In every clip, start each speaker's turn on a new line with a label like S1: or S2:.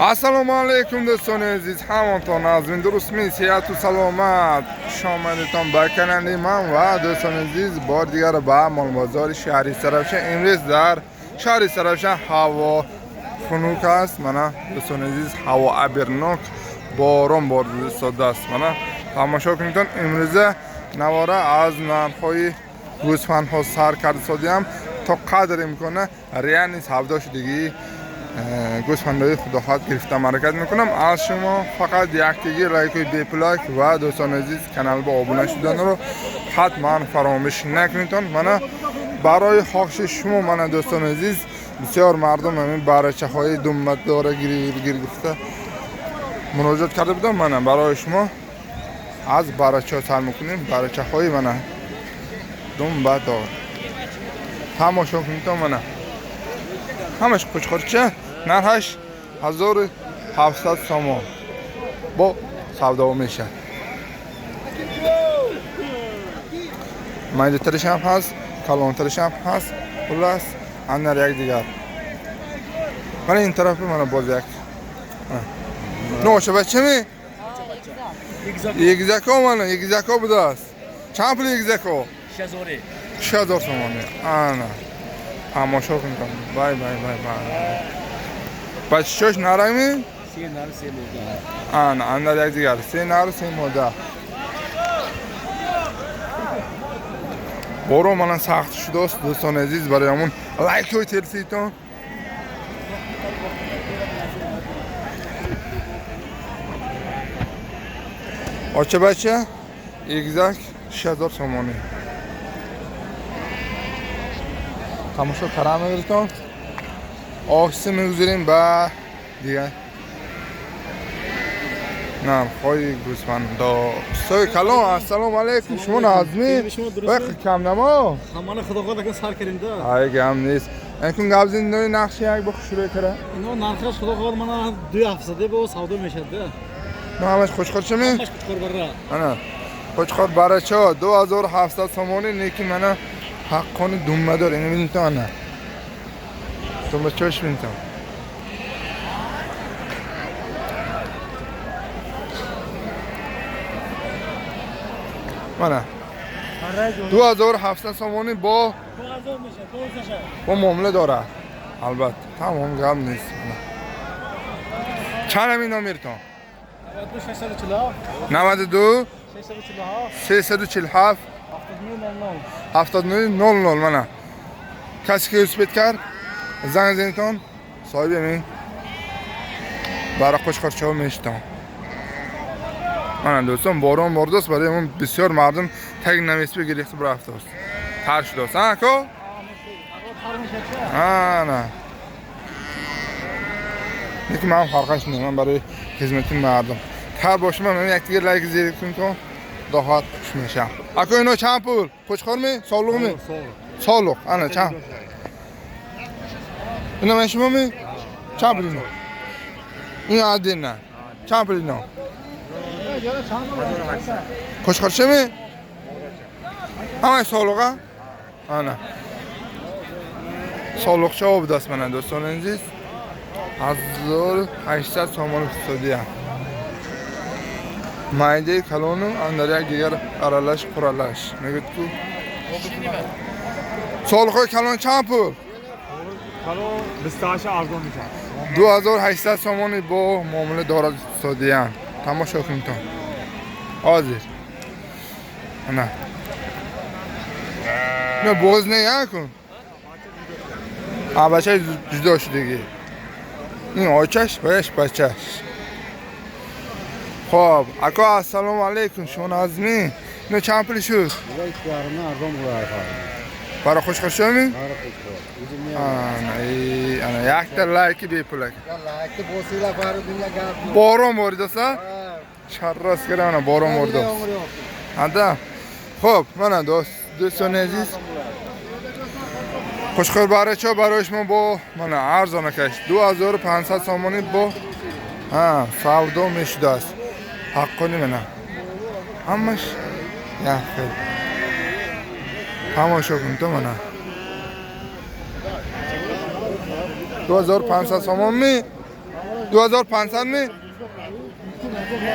S1: Assalomu alaykum do'stlar aziz, hamon nazmin durust mi, sihhat va salomat. Shomadatan ba kanaliman va do'stlar aziz, bor digar ba mol bozor shahri Sarafshan imroz dar shahri Sarafshan havo xunuk است. mana do'stlar aziz, havo abernok, borom bor do'stlar. mana tomosha kundan imroza navara az narxoy گوسفندها سر کرده سادیم تا قدر امکانه ریانی سودا شدگی گوسفندهای خدا خواهد گرفتم حرکت میکنم. از شما فقط یک دیگه لایک و بپلایک و دوستان عزیز کانال با آبونه شدن رو حتما فراموش نکنید. من برای خواهش شما من دوستان عزیز بسیار مردم همین برچه های دنبت داره گیر گفته مراجعت کرده بودم. من برای شما از برچه ها سر میکنیم. برچه های من دنبت دار تماشا کنید. من همش خوشخورچه نرهش 1700 سوم با سودا میشه. مایده ترش هم هست، کلان ترش هم هست. خلاص اندر یک دیگر من این طرف من باز یک نوشه بچه می یک زکا من یک زکا بوده است. چند پول یک زکا؟ 6000 تومان. آنا تماشا کنید. بای بچه‌ش نرمی؟
S2: 3 نر 3 مرده.
S1: آن اندر یک دیگر 3 نر 3 مرده. برو من سخت شده است دوستان عزیز. برایمون لایک و ترسیتون آچه بچه یک زک 6000 تومانی. تماشا کرم میگیرتون آخسی میگذاریم با دیگه نه خواهی گوسفندا سوی کلام. السلام علیکم. شما نازمی وقت کم نما
S2: همانه خدا خدا که سر کردیم ده
S1: های گم نیست. اینکن گابزین نوی نقشی یک بخش شروع کرده
S2: اینو نرخش خدا خدا من 2700 به سودا میشه ده.
S1: نه همش خوشخور چمی؟
S2: همش خوشخور برا
S1: نه خوشخور برای چه 2700 تومانی نیکی من حقانی دومه دار. اینو بینید تو نه تو به چوش بینید تو منه 2700 تومانی با معامله داره. البته تمام گم نیست. چند همین نامیر تو؟ 92 347 7900. منه کسی که اسپیت کرد زنگ زنیتون صاحب همین برای خوشخورچه ها میشتم. من دوستان باران بارداست برای همون بسیار مردم تگ نمیسپی گریخت برفته است. تر شده است ها که؟ نه یکی من هم خرقش نیم. من برای خدمت مردم تر باشم. من یک دیگه لایک زیر کنیم تو داخت خوش میشم. اکو اینو چند پول؟ خوشخور می؟ سالوغ می؟ سالوغ آنه چند؟ اینو من شما می؟ چند پول اینو؟ این عادی نه چند پول اینو؟ خوشخور چه می؟ همه سالوغه؟ آنه سالوغ چه ها بدست منه دوستان عزیز 1800 تومان اقتصادی هم مایده کلونو اندر یک دیگر ارالش قرالش میگه تو سالخوی کلون چند پول؟
S3: کلون 28 ارزان میشه
S1: 2800 تومانی با معامله دارد اقتصادی هم تماشا کنید تو حاضر نه باز نه کن بچه جدا شدگی این آچش بایش بچهش. خب اکو السلام علیکم. شما نازمی اینو چند پولی شد؟ برای خوشخور شمی؟ آنا یک تا لایکی بی پولک بارون مورد است؟ چهار راست کرده انا بارون مورد است. خب من دوستان عزیز خوشخور برای چه برایش من با من ارزانه کش 2500 تومانی با سودا میشده است. حقانی منه همش یک خیلی تماشا کن تو منه 2500 تومان می 2500 می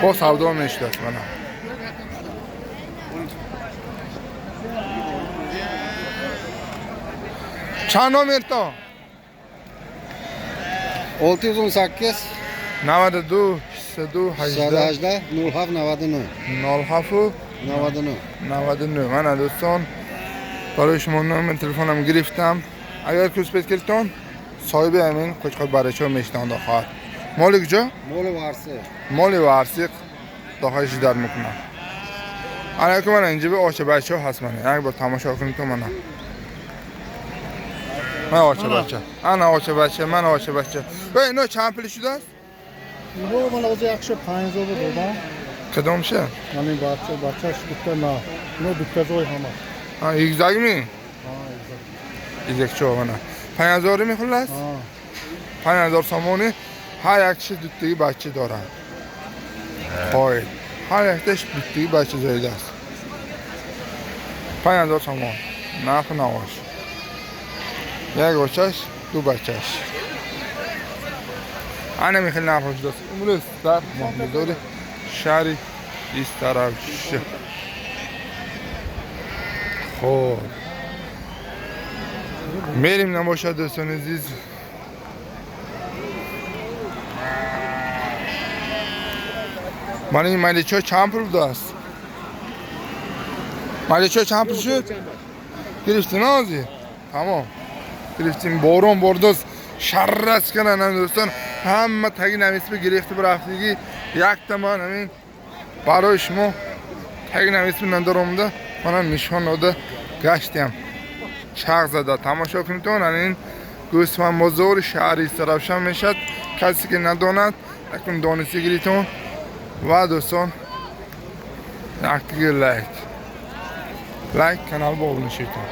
S1: با سودا میشد من. چند میرتا
S4: 618
S1: 92 32 18
S4: 118 07 99
S1: 07
S4: 99
S1: 99. من دوستان برای شما نام تلفنم گرفتم. اگر کس پیدا کردن صاحب همین قشقر برایشو میشتن داخل. مال کجا؟
S4: مول وارسه
S1: مال وارسیق داخلش در میکنم. انا که من اینجا به آچه بچه هست من. یک بار تماشا کنید تو منم. من آچه بچه. انا آچه بچه. من آچه بچه. و اینا چند پلی شده است؟
S2: اینو من از 150 دادم.
S1: کدومشه؟
S2: من این بچه‌اش گفته نه. اینو دکتر همه.
S1: ها یک زاگ می؟ یک چه نه. 5000 می خلاص؟ 5000 سامانی هر یک چیز دوتایی بچه دارن. خواهید هر یکش دوتایی بچه زایده است. 5000 سامان نفع نواش. یک بچهش دو بچهش. انا میخیل نفعش دست. امروز در محمدزاده شهری ایست طرف شه. خب میریم نباشد دوستان عزیز. من این مالیچه چند پول بوده است؟ مالیچه چند پول شد؟ گرفتین آزی؟ تمام گرفتیم. بارون بردست شرس کنن هم دوستان. همه تگی نمیسبه گرفته برفتگی یک تمان همین برای شما تگی نمیسبه ندارمده. من نشان داده گشتیم چغ زده تماشا کنید. این گوسفند بازار شهری سرفشان میشد. کسی که نداند اکنون دانستی گیریتون و دوستان یک دیگه لایک کانال با اونشیتون.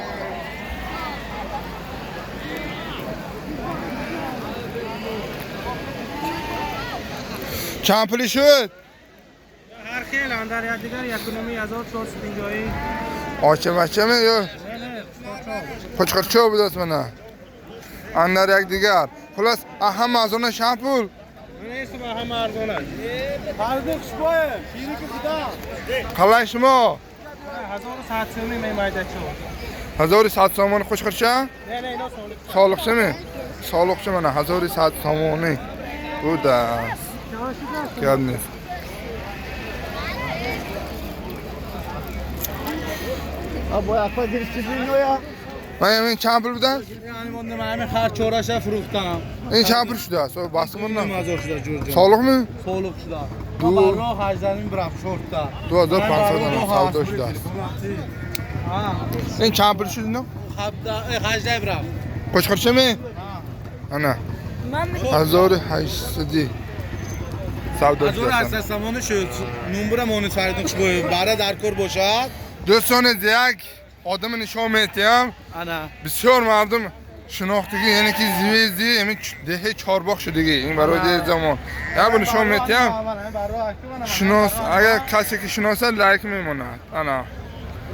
S1: چند پلی شد؟
S5: هر خیلی اندر یک دیگر یکونومی 1450
S1: آچه بچه می یا؟ پچکر چه بود است منه؟ اندر یک دیگر خلاص اهم از اون چند پول؟
S5: نیست با همه ارزانه هر دو شبایه شیری که بوده
S1: خلای شما
S5: 1700 می مایده چون
S1: 1100 سامان خوش خرچه؟
S5: نه اینا
S1: سالق چه می؟ سالق چه منه 1100 سامانی بود است. یاد نیست.
S2: با یک پا گرفتی اینو یا؟
S1: من این چند پول بودن؟
S5: یعنی من همه خر چورش فروختم
S1: این چند پول شده است؟ باسمون نه؟
S5: 2000 شده جور جور
S1: سالق می؟
S5: سولوک شده ما برا 18 برم شورتا
S1: 2500 سودا شده است. این چند پول شده نه؟
S5: 18 برم
S1: خوش خرچه می؟ نه 1800 سودا شده است.
S5: از زمان شد نمبر مونت فریدون چه برای در کار باشد
S1: دوستان از یک آدم نشان میتیم
S5: انا
S1: بسیار مردم شناختگی یعنی که زیوی همین دهه چهارباغ شدگی این برای ده زمان یا با نشان میتیم شناس اگر کسی که شناسه لایک میموند انا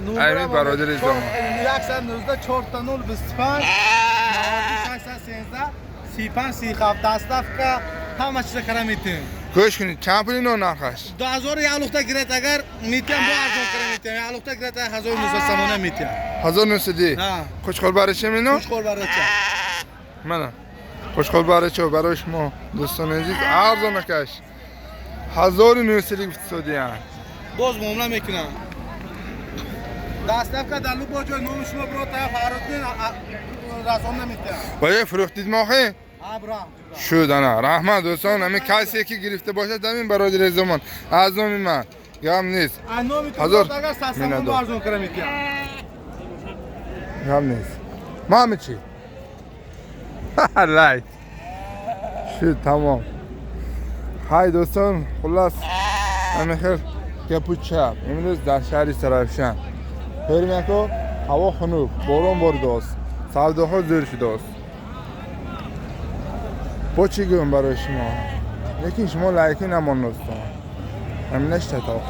S1: ایمی برادر زمان
S5: 119 4 تا 0 25 613 35 37 دستف که همه چیز کرا میتیم
S1: گوش کنید چند پولی نو نخش
S5: 2000 یا لخته گرفت اگر میتیم با ارزان کرا میتیم یا لخته گرفت 1900 میتیم
S1: 1900
S5: ها
S1: خوشخال برای چه مینو؟
S5: خوشخور برای چه
S1: منم خوشخال برای چه برای شما دوستان عزیز ارزان نکش 1900 اقتصادی
S5: باز معامله میکنم دستف که دلو با جای نام شما برو تا فرادین رسان نمیتیم
S1: با یه فروختید ماخه؟
S5: ابرام
S1: شد انا رحمت دوستان همین کسی که گرفته باشه همین برادر زمان از نام من گم نیست
S5: انو
S1: هزار
S5: میتونم اگر ساستم
S1: می‌نداد.
S5: با ارزان کرا میتیم
S1: گم نیست ما همه چی لایت شد تمام های دوستان خلاص همین خیلی گپو چپ امروز در شهری سرافشان بریم یکو هوا خنوک بارون برده است سوداها زیر شده است با چی گویم برای شما یکی شما لایکی نمان دوستان همینش تا